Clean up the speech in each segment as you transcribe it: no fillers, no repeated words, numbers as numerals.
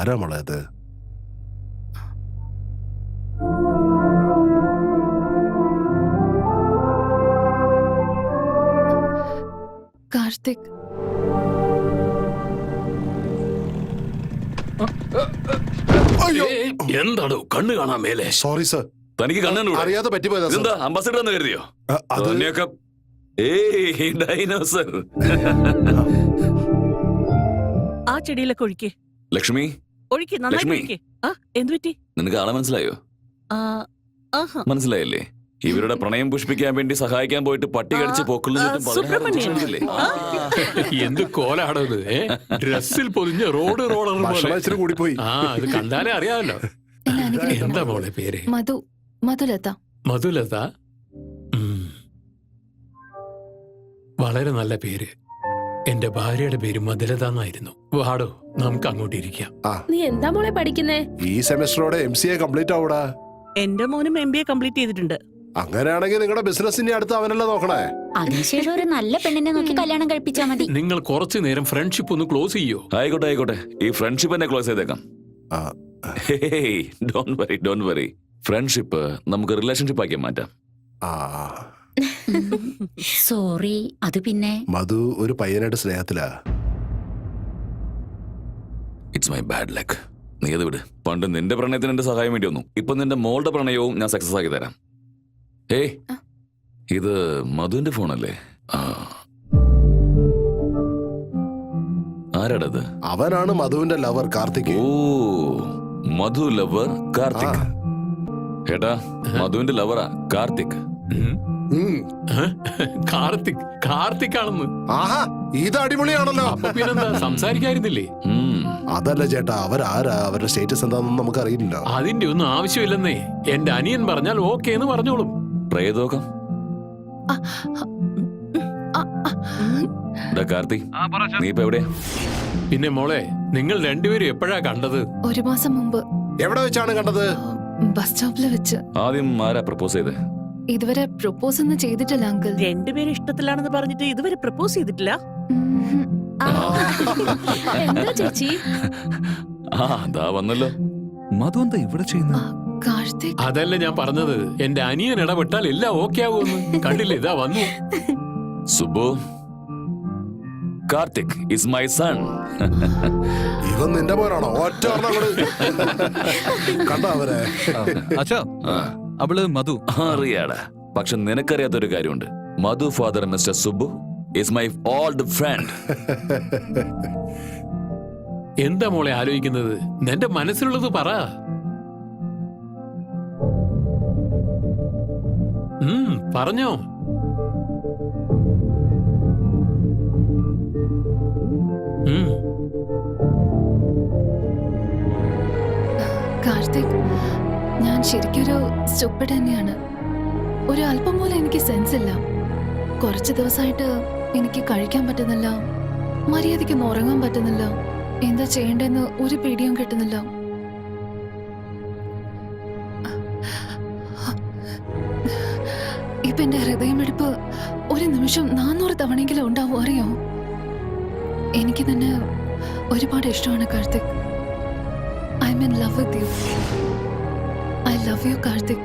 ആരാ മോളെ അത്? കാർത്തിക്. എന്താണോ കണ്ണു കാണാൻ മേലെ? സോറി സർ, തനിക്ക് കണ്ണു അറിയാതെ പറ്റിപ്പോയതാ സർ. എന്താ അംബാസഡർ എന്ന് കരുതിയോ? അത് ഡൈനോസർ. ആ ചെടിയിലൊക്കെ ഒഴിക്ക്. ലക്ഷ്മി, ഒഴിക്ക്, നന്നായിട്ട് ലക്ഷ്മി. ഒഴിക്ക്. ആ, എന്ത് പറ്റി? നിനക്ക് ആളെ മനസ്സിലായോ? ആ, ആഹാ. മനസ്സിലായില്ലേ? ഇവരുടെ പ്രണയം പുഷ്പിക്കാൻ വേണ്ടി സഹായിക്കാൻ പോയിട്ട് പട്ടി കടിച്ച് സുബ്രഹ്മണ്യൻ. എന്ത് കോലാടോ ഇത്? ഡ്രസ്സിൽ പൊതിഞ്ഞ റോഡ് റോളർ ഭക്ഷണം ഇച്ചിരി കൂടിപ്പോയി. ആ, അത് കണ്ടാലേ അറിയാമല്ലോ. എന്താ മോളെ പേര്? മധുലത. മധുലത. വളരെ നല്ല പേര്. എന്റെ ഭാര്യയുടെ പേര് മധുലത എന്നായിരുന്നു. വാടോ, നമുക്ക് അങ്ങോട്ട് ഇരിക്കാം. നീ എന്താ മോളെ പഠിക്കുന്നേ? ഈ സെമസ്റ്ററോടെ MCA കംപ്ലീറ്റ് ആവൂടാ. എന്റെ മോനും MBA കംപ്ലീറ്റ് ചെയ്തിട്ടുണ്ട്. അങ്ങനെയാണെങ്കിൽ നിങ്ങളുടെ ബിസിനസിന്റെ അടുത്ത് അവനല്ലേ നോക്കണേ? അതിനുശേഷം ഒരു നല്ല പെണ്ണിനെ നോക്കി കല്യാണം കഴിപ്പിച്ചാ മതി. നിങ്ങൾ കുറച്ചു നേരം ഫ്രണ്ട്ഷിപ്പ് ഒന്ന് ക്ലോസ് ചെയ്യോ? ആയിക്കോട്ടെ ആയിക്കോട്ടെ, ഈ ഫ്രണ്ട്ഷിപ്പ് തന്നെ ക്ലോസ് ചെയ്തേക്കാം. Don't worry. ഫ്രണ്ട്ഷിപ്പ് നമുക്ക് റിലേഷൻഷിപ്പ് ആക്കി മാറ്റാം. സോറി, അത് പിന്നെ മധു ഒരു പയ്യനായിട്ട് സ്നേഹത്തിലാ. It's my bad luck. നീ അത് വിട്. പണ്ട് നിന്റെ പ്രണയത്തിന് എന്റെ സഹായം വേണ്ടി വന്നു. ഇപ്പൊ നിന്റെ മോളുടെ പ്രണയവും ഞാൻ സക്സസ് ആക്കി തരാം. ഇത് മധുവിന്റെ ഫോണല്ലേ? ആരാടത്? അവനാണ് മധുവിന്റെ ലവർ കാർത്തിക്. ഓ, മധു ലവർ കാർത്തിക്. ഏട്ടാ, മധുവിന്റെ ലവറാ കാർത്തിക്. കാർത്തിക് ആണെന്ന്. ആഹാ, ഇത് അടിപൊളിയാണല്ലോ. അപ്പൊ പിന്നെന്താ, സംസാരിക്കായിരുന്നില്ലേ? അതല്ല ചേട്ടാ, അവരാരാ, അവരുടെ സ്റ്റേറ്റസ് എന്താണെന്ന് നമുക്ക് അറിയില്ല. അതിന്റെ ഒന്നും ആവശ്യമില്ലെന്നേ. എന്റെ അനിയൻ പറഞ്ഞാൽ ഓക്കെ എന്ന് പറഞ്ഞോളും. പ്രേതോകം. കാർത്തിക്, നീ ഇപ്പൊ എവിടെയാ? പിന്നെ മോളെ, നിങ്ങൾ രണ്ടുപേരും എപ്പോഴാ കണ്ടത്? 1 മാസം മുമ്പ്. എവിടെ വെച്ചാണ് കണ്ടത്? ബസ് സ്റ്റോപ്പിൽ വെച്ച്. ആദ്യം ആരാ പ്രപ്പോസ് ചെയ്തേ? ഇതുവരെ പ്രപ്പോസ് ഒന്നും ചെയ്തിട്ടില്ല അങ്കിൾ. രണ്ടുപേരും ഇഷ്ടത്തിലാണെന്ന് പറഞ്ഞിട്ട് ഇതുവരെ പ്രപ്പോസ് ചെയ്തിട്ടില്ല. എന്താ ചേച്ചി? അതാ വന്നല്ലോ. മധു എന്താ ഇവിടെ ചെയ്യുന്നത്? കാർത്തിക്. അതല്ല ഞാൻ പറഞ്ഞത്, എന്റെ അനിയൻ ഇടപെട്ടാൽ എല്ലാം ഓക്കെ ആവുമെന്ന്. കണ്ടില്ലേ, ഇതാ വന്നു. Subu, Karthik is my son. ഇവൻ നിന്റെ മോനാണോ? ഒറ്റ കണ്ട അവരെ. അച്ഛാ, അവള് മധു. അറിയാടാ, പക്ഷെ നിനക്കറിയാത്തൊരു കാര്യമുണ്ട്. Madhu father mister Subu is my old friend. എന്താ മോളെ ആലോചിക്കുന്നത്? നിന്റെ മനസ്സിലുള്ളത് പറ. പറഞ്ഞോ. കാർത്തിക്, ഞാൻ ശരിക്കൊരു സ്റ്റുപ്പിഡ് തന്നെയാണ്. ഒരു അല്പം പോലും എനിക്ക് സെൻസ് ഇല്ല. കുറച്ച് ദിവസമായിട്ട് എനിക്ക് കഴിക്കാൻ പറ്റുന്നില്ല, മര്യാദയ്ക്കൊന്നും ഉറങ്ങാൻ പറ്റുന്നില്ല. എന്താ ചെയ്യേണ്ടെന്ന് ഒരു പിടിയും കിട്ടുന്നില്ല. ഇപ്പൊ എന്റെ ഹൃദയമെടുപ്പ് ഒരു നിമിഷം 400 തവണയെങ്കിലും ഉണ്ടാവും, അറിയോ? എനിക്ക് തന്നെ ഒരുപാട് ഇഷ്ടമാണ് Karthik. I'm in love with you. I love you, Karthik.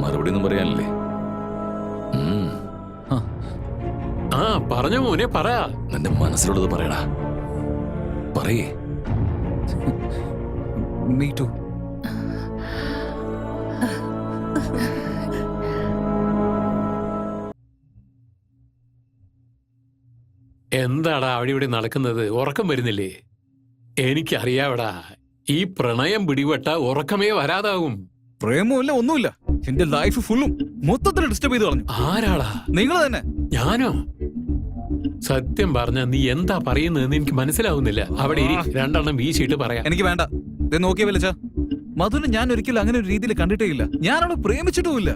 മറുപടി ഒന്നും പറയാനില്ലേ? പറഞ്ഞ മോനെ, പറ. നിന്റെ മനസ്സിലുള്ളത് പറയടാ. പറയേ. Me too. എന്താടാ അവിടെ ഇവിടെ നടക്കുന്നത്? ഉറക്കം വരുന്നില്ലേ? എനിക്കറിയാവടാ, ഈ പ്രണയം പിടിപെട്ട ഉറക്കമേ വരാതാവും. പ്രേമമില്ല, ഒന്നുമില്ല. എന്റെ ലൈഫ് ഫുള്ളും മൊത്തത്തിൽ ഡിസ്റ്റർബ് ചെയ്ത് കളഞ്ഞു. ആരാടാ? നിങ്ങൾ തന്നെ. ഞാനോ? സത്യം പറഞ്ഞ നീ എന്താ പറയുന്നതെന്ന് എനിക്ക് മനസ്സിലാവുന്നില്ല. അവിടെ ഇരി, രണ്ടെണ്ണം വീശിയിട്ട് പറയാം. എനിക്ക് വേണ്ട. നോക്കിയ വിളിച്ച മധുനെ ഞാൻ ഒരിക്കലും അങ്ങനെ ഒരു രീതിയിൽ കണ്ടിട്ടേ ഇല്ല. ഞാൻ അവളെ പ്രേമിച്ചിട്ടുമില്ല.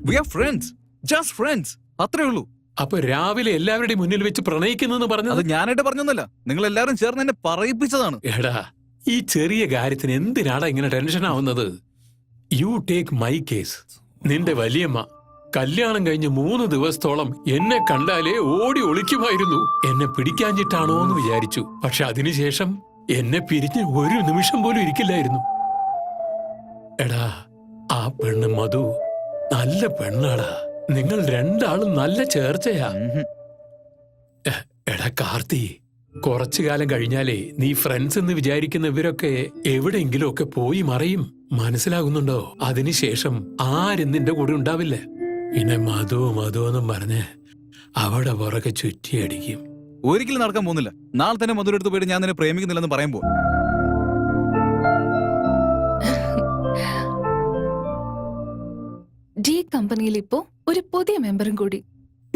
We are friends. Just friends. അത്രേ ഉള്ളൂ. അപ്പൊ രാവിലെ എല്ലാവരുടെയും മുന്നിൽ വെച്ച് പ്രണയിക്കുന്നെന്ന് അത് പറഞ്ഞത്? ഞാനായിട്ട് പറഞ്ഞൊന്നുമല്ല, നിങ്ങൾ എല്ലാരും ചേർന്ന് എന്നെ പറയിപ്പിച്ചതാണ്. എടാ, ഈ ചെറിയ കാര്യത്തിന് എന്തിനാടാ ഇങ്ങനെ ടെൻഷൻ ആവുന്നത്? You take my case. നിന്റെ വലിയമ്മ കല്യാണം കഴിഞ്ഞ് 3 ദിവസത്തോളം എന്നെ കണ്ടാലേ ഓടി ഒളിക്കുമായിരുന്നു. എന്നെ പിടിക്കാഞ്ഞിട്ടാണോ എന്ന് വിചാരിച്ചു. പക്ഷെ അതിനുശേഷം എന്നെ പിരിഞ്ഞ് ഒരു നിമിഷം പോലും ഇരിക്കില്ലായിരുന്നു. എടാ, ആ പെണ്ണ് മധു നല്ല പെണ്ണാടാ. നിങ്ങൾ രണ്ടാളും നല്ല ചേർച്ചയാ. എടാ കാർത്തി, കുറച്ചു കാലം കഴിഞ്ഞാലേ നീ ഫ്രണ്ട്സ് എന്ന് വിചാരിക്കുന്ന ഇവരൊക്കെ എവിടെയെങ്കിലും ഒക്കെ പോയി മറയും. മനസ്സിലാകുന്നുണ്ടോ? അതിനുശേഷം ആരും നിന്റെ കൂടെ ഉണ്ടാവില്ല. പിന്നെ മധു എന്നും പറഞ്ഞ് അവിടെ പുറകെ ചുറ്റിയടിക്കും. ഒരിക്കലും നടക്കാൻ പോകുന്നില്ല. നാളെ തന്നെ മധുരെടുത്ത് പോയിട്ട് ഞാൻ നിന്നെ പ്രേമിക്കുന്നില്ലെന്ന് പറയുമ്പോ ഡി കമ്പനിയിൽ ഇപ്പോ ഒരു പുതിയ മെമ്പറും കൂടി.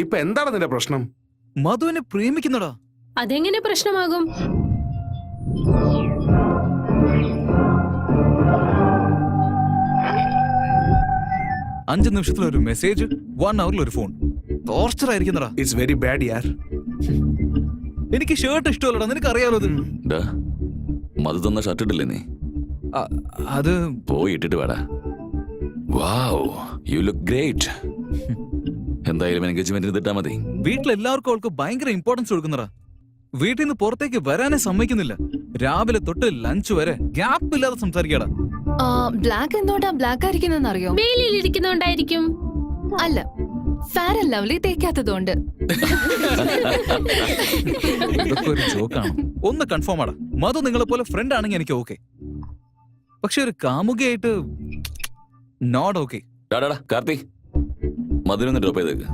ഇപ്പൊ എന്താണ് നിന്റെ പ്രശ്നം? മധുവിനെ പ്രേമിക്കുന്നടാ. അതെങ്ങനെ പ്രശ്നമാകും? അഞ്ച് നിമിഷത്തിൽ ഒരു മെസ്സേജ്, 1 hour ഒരു ഫോൺ. ടോർച്ചർ ആയിരിക്കുന്നടാ. ഇറ്റ്സ് വെരി ബാഡ് യാർ. എനിക്ക് ഷർട്ട് ഇഷ്ടമല്ലടാ, നിനക്ക് അറിയാലോ അത്. ഡാ, മധു തന്ന ഷർട്ട് ഇട്ടില്ലേ നീ? അത് പോയി ഇട്ടിട്ട് വേടാ. വാവ്, യു ലുക്ക് ഗ്രേറ്റ്. എന്തായാലും എൻഗേജ്മെന്റിന് ഇട്ടാ മതി. വീട്ടിലെല്ലാവർക്കും അവൾക്ക് ഭയങ്കര ഇമ്പോർട്ടൻസ് കൊടുക്കുന്നടാ. വീട്ടിൽ നിന്ന് പുറത്തേക്ക് വരാനേ സമ്മതിക്കുന്നില്ല. രാവിലെ തൊട്ട് ലഞ്ച് വരെ ഗ്യാപ്പ് ഇല്ലാതെ സംസാരിക്കാടാ. ബ്ലാക്ക് എന്തുകൊണ്ടാ ബ്ലാക്ക് ആയിരിക്കുന്നെന്ന് അറിയോ? വെയിലിൽ ഇരിക്കുന്നോണ്ടായിരിക്കും. അല്ല, ഫെയർ ആൻഡ് ലവ്ലി തേക്കാത്തതുകൊണ്ട്. ഇതൊക്കെ ഒരു ജോക്കാണ്. ഒന്ന് കൺഫേം ആടാ, മധു നിങ്ങളെ പോലെ ഫ്രണ്ട് ആണെങ്കിൽ എനിക്ക് ഓക്കെ. പക്ഷെ ഒരു കാമുകയായിട്ട് നോട്ട് ഓക്കെ. ടാടാ കാർത്തി, മധുരൊന്ന് ഡ്രോപ്പ് ചെയ്തേക്ക്.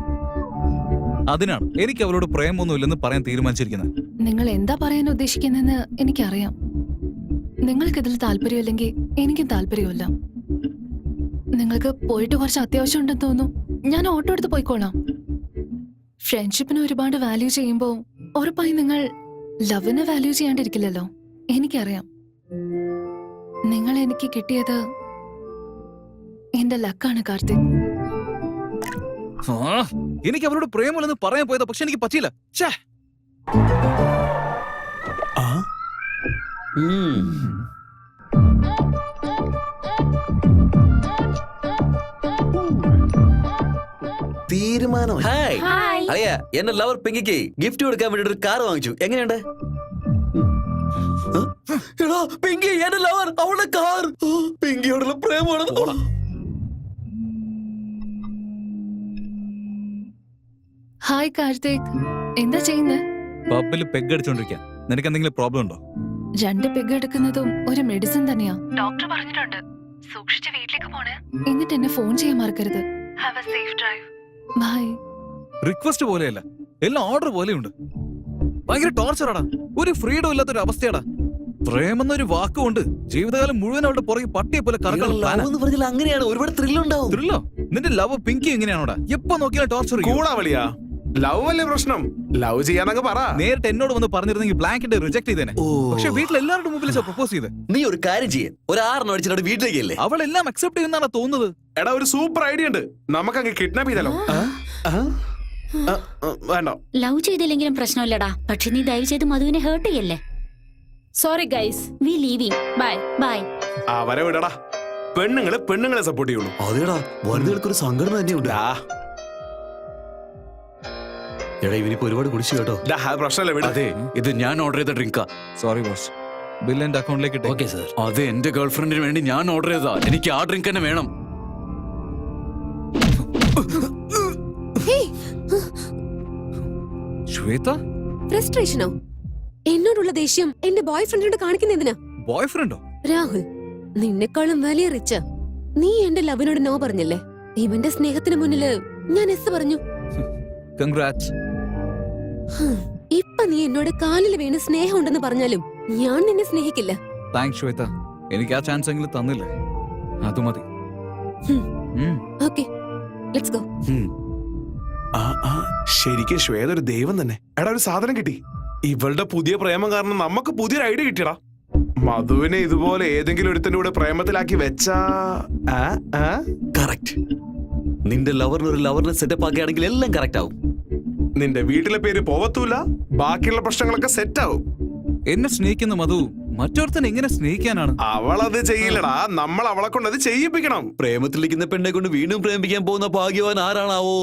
അതിനാണ് എനിക്ക് അവളോട് പ്രേമൊന്നും ഇല്ലെന്ന് പറയാൻ തീരുമാനിച്ചിരിക്കുന്നത്. നിങ്ങൾ എന്താ പറയാൻ ഉദ്ദേശിക്കുന്നെന്ന് എനിക്കറിയാം. നിങ്ങൾക്കിതിൽ താല്പര്യമില്ലെങ്കിൽ എനിക്കും താല്പര്യമില്ല. നിങ്ങൾക്ക് പോയിട്ട് കുറച്ച് അത്യാവശ്യം ഉണ്ടെന്ന് തോന്നുന്നു. ഞാൻ ഓട്ടോ എടുത്ത് പോയിക്കോളാം. ഫ്രണ്ട്ഷിപ്പിന് ഒരുപാട് വാല്യൂ ചെയ്യുമ്പോൾ ഉറപ്പായി നിങ്ങൾ ലവിനെ വാല്യൂ ചെയ്യാണ്ടിരിക്കില്ലല്ലോ. എനിക്കറിയാം. നിങ്ങൾ എനിക്ക് കിട്ടിയത് എന്റെ ലക്കാണ് കാർത്തിക്. എനിക്ക് അവളോട് പ്രേമമില്ലെന്ന് പറയാൻ പോയതാ, പക്ഷെ എനിക്ക് പറ്റിയില്ല. തീരുമാനമായി. ഹായ്. അളിയ, എന്റെ ലവർ പിങ്കിക്ക് ഗിഫ്റ്റ് കൊടുക്കാൻ വേണ്ടി ഒരു കാർ വാങ്ങിച്ചു. എങ്ങനെയുണ്ട്? എടാ പിങ്കി, എന്റെ ലവർ, അവളുടെ കാർ. പിങ്കിയോടുള്ള പ്രേമാണ്. ഹായ് കാർത്തിക്, എന്താ ചെയ്യുന്നത്? പബ്ബിൽ പെഗ് അടിച്ചോണ്ടിരിക്കാൻ. നിനക്ക് എന്തെങ്കിലും പ്രോബ്ലം ഉണ്ടോ? 2 പെഗ് എടുക്കുന്നതും ഒരു മെഡിസിൻ തന്നെയാ. ഡോക്ടർ പറഞ്ഞിട്ടുണ്ട്. സൂക്ഷിച്ച് വീട്ടിലേക്ക് പോണേ. എന്നിട്ട് എന്നെ ഫോൺ ചെയ്യാൻ മറക്കരുത്. Have a safe drive. Bye. Request പോലെയല്ല, എല്ലാം ഓർഡർ പോലെയുണ്ട്. ഭയങ്കര ടോർച്ചറാടാ. ഒരു ഫ്രീഡം ഇല്ലാത്തൊരു അവസ്ഥയാടാ. പ്രേമെന്നൊരു വാക്കുകൊണ്ട് ജീവിതകാലം മുഴുവൻ അവളുടെ പുറകെ പട്ടിയെ പോലെ പറഞ്ഞാൽ അങ്ങനെയാണ്. ഒരുപാട് ത്രില്ലുണ്ടാവും. ത്രില്ലോ? നിന്റെ ലവ് പിങ്കി എങ്ങനെയാണോടാ? എപ്പോ നോക്കിയാലും ടോർച്ചർ. കൂടാവളിയാ, ലവ് അല്ലേ പ്രശ്നം? ലവ് ചെയ്യാന്നൊക്കെ പറ. നേരിട്ട് എന്നോട് വന്ന് പറഞ്ഞിരുന്നെങ്കിൽ ബ്ലാങ്കറ്റ് റിജക്ട് ചെയ്തേനെ. പക്ഷെ വീട്ടിൽ എല്ലാവരുടെ മുമ്പിൽ പ്രപ്പോസ് ചെയ്ത്. നീ ഒരു കാര്യം ചെയ്യേ, ഒരു 6 അടിച്ചിട്ട് വീട്ടിലേക്കല്ലേ. അവളെല്ലാം അക്സെപ്റ്റ് ചെയ്യുന്നതാണ് തോന്നുന്നത്. എടാ, ഒരു സൂപ്പർ ഐഡിയ ഉണ്ട്. നമുക്കങ്ങ് കിഡ്നാപ്പ് ചെയ്താലോ? വേണ്ട, ലവ് ചെയ്തില്ലെങ്കിലും പ്രശ്നമില്ലടാ. പക്ഷെ നീ ദയവ് ചെയ്ത് മധുവിനെ ഹേർട്ട് ചെയ്യല്ലേ. Sorry guys, we leaving. Bye. Bye. അവരെ വിടടാ. പെണ്ണുങ്ങളെ സപ്പോർട്ട് ചെയ്യുള്ളൂ. അതേടാ, വനിതകൾക്കൊരു സംഘടന തന്നെയുണ്ട്. എടാ, ഇവനിപ്പോ ഒരുപാട് കുടിച്ചു കേട്ടോ. പ്രശ്നമല്ല, വിട. അതെ, ഇത് ഞാൻ ഓർഡർ ചെയ്ത ഡ്രിങ്കാ. സോറി ബോസ്, ബിൽ എന്റെ അക്കൗണ്ടിലേക്ക് ഇട്ടേ. Okay sir. അത് എന്റെ ഗേൾഫ്രണ്ടിന് വേണ്ടി ഞാൻ ഓർഡർ ചെയ്തതാ. എനിക്ക് ആ ഡ്രിങ്ക് തന്നെ വേണം. ശ്വേത, ഫ്രസ്ട്രേഷനോ? എന്നോടുള്ള ദേഷ്യം എന്റെ ബോയ് ഫ്രണ്ടിനോട് കാണിക്കുന്ന എന്തിനാ? ബോയ് ഫ്രണ്ടോ? രാഹുൽ, നിന്നെക്കാളും വലിയ റിച്ച. നീ എന്റെ ലവിനോട് നോ പറഞ്ഞല്ലേ? ഇവന്റെ സ്നേഹത്തിന് മുന്നില് ഞാൻ എസ് പറഞ്ഞു. കൺഗ്രാറ്റ്സ്. ഇപ്പൊ നീ എന്നോട് കാലിൽ വീണ് സ്നേഹം ഉണ്ടെന്ന് പറഞ്ഞാലും ഞാൻ നിന്നെ സ്നേഹിക്കില്ല. താങ്ക്സ് ശ്വേത, എനിക്ക് ആ ചാൻസ് എങ്കിലും തന്നില്ലേ, അത് മതി. Okay, let's go. ശരിക്കും ശ്വേത ഒരു ദൈവം തന്നെ. എടാ, ഒരു സാധനം കിട്ടി. ഇവളുടെ പുതിയ പ്രേമം കാരണം നമുക്ക് പുതിയൊരു ഐഡിയ കിട്ടിയടാ. മധുവിനെ ഇതുപോലെ ഏതെങ്കിലും ഒരുത്തന്റെ കൂടെ പ്രേമത്തിലാക്കി വെച്ചാ കറക്റ്റ്. നിന്റെ ലവറിന് ഒരു ലവറിനെ സെറ്റപ്പ് ആക്കുകയാണെങ്കിൽ എല്ലാം കറക്റ്റ് ആവും. നിന്റെ വീട്ടിലെ പേര് പോവത്തൂല, ബാക്കിയുള്ള പ്രശ്നങ്ങളൊക്കെ സെറ്റ് ആവും. എന്നെ സ്നേഹിക്കുന്ന മധു മറ്റൊരുത്തൻ എങ്ങനെ സ്നേഹിക്കാനാണ്? അവളത് ചെയ്യില്ലടാ, നമ്മൾ അവളെ കൊണ്ട് അത് ചെയ്യിപ്പിക്കണം. പ്രേമത്തിലിരിക്കുന്ന പെണ്ണെ കൊണ്ട് വീണ്ടും പ്രേമിക്കാൻ പോകുന്ന ഭാഗ്യവാൻ ആരാണാവോ?